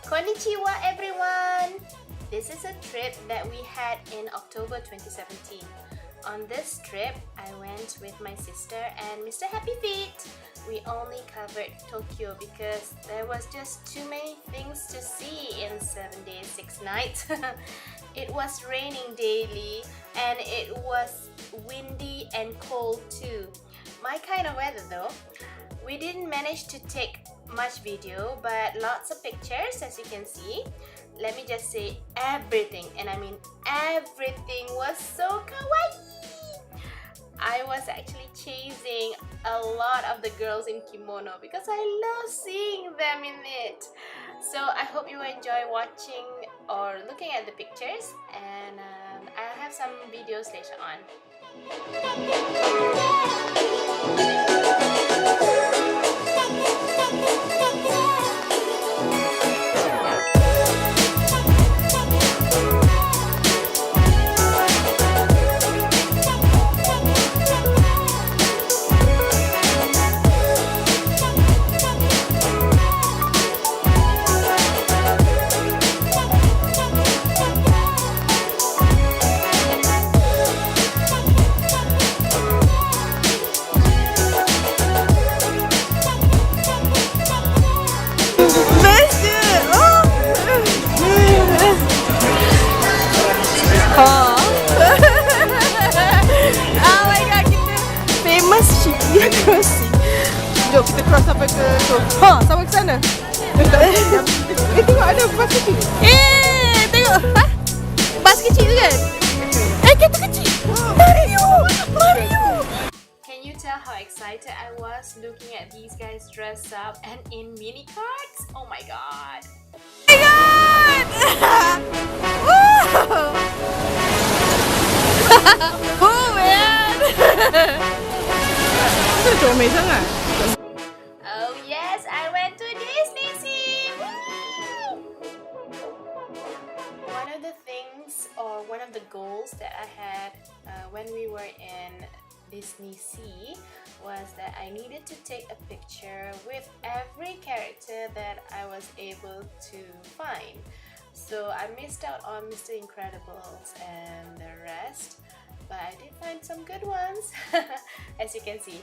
Kon'Nichiwa everyone! This is a trip that we had in October 2017. On this trip, I went with my sister and Mr. Happy Feet. We only covered Tokyo because there was just too many things to see in 7 days, 6 nights. It was raining daily and it was windy and cold too. My kind of weather though. We didn't manage to take much video but lots of pictures as you can see. Let me just say everything, and I mean everything, was so kawaii. I was actually chasing a lot of the girls in kimono because I love seeing them in it. So I hope you enjoy watching or looking at the pictures, and I'll have some videos later on. Jom kita cross sampai ke tu. Sampai ke sana. Tengok ada bas kecil. Tengok. Bas kecil tu kan? Kereta kecil. Mario. Can you tell how excited I was looking at these guys dressed up and in mini carts? Oh my god. Oh man. Itu comel sangat. Oh yes, I went to Disney Sea! One of the things, or one of the goals that I had when we were in Disney Sea was that I needed to take a picture with every character that I was able to find. So I missed out on Mr. Incredibles and the rest, but I did find some good ones, as you can see.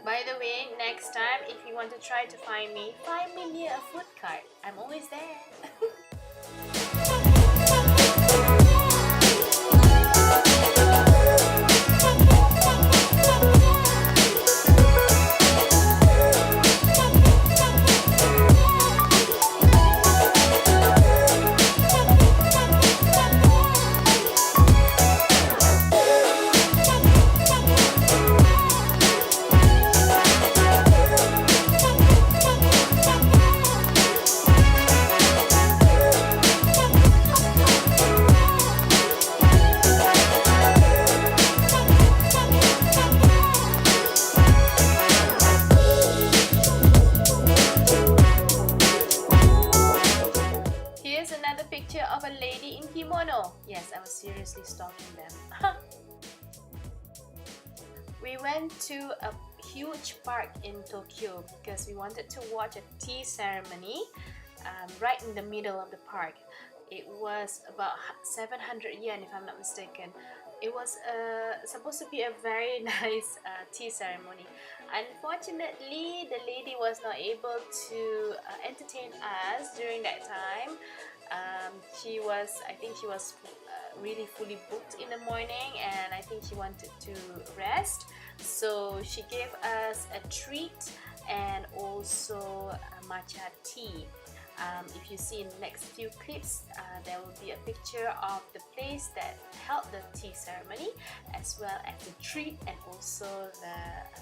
By the way, next time if you want to try to find me near a food cart. I'm always there. Of a lady in kimono. Yes, I was seriously stalking them. We went to a huge park in Tokyo because we wanted to watch a tea ceremony right in the middle of the park. It was about 700 yen if I'm not mistaken. It was supposed to be a very nice tea ceremony. Unfortunately, the lady was not able to entertain us during that time. I think she was really fully booked in the morning, and I think she wanted to rest. So she gave us a treat and also a matcha tea. If you see in the next few clips, there will be a picture of the place that held the tea ceremony, as well as the treat and also the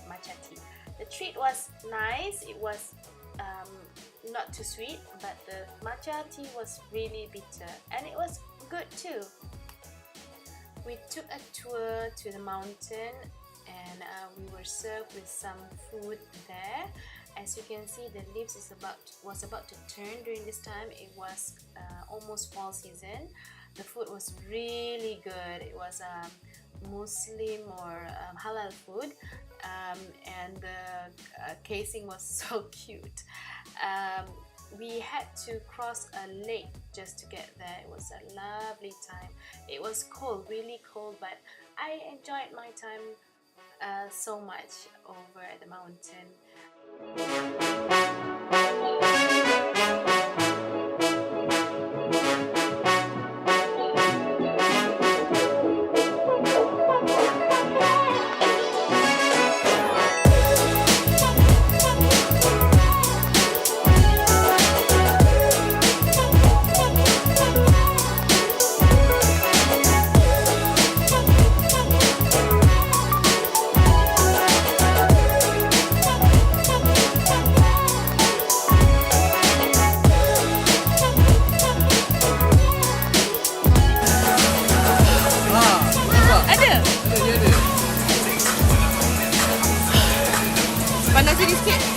matcha tea. The treat was nice. It was not too sweet, but the matcha tea was really bitter, and it was good too. We took a tour to the mountain, and we were served with some food there. As you can see, the leaves was about to turn during this time. It was almost fall season. The food was really good. It was Muslim or halal food, and the casing was so cute. We had to cross a lake just to get there. It was a lovely time. It was cold, really cold, but I enjoyed my time so much over at the mountain. Panas sini sikit.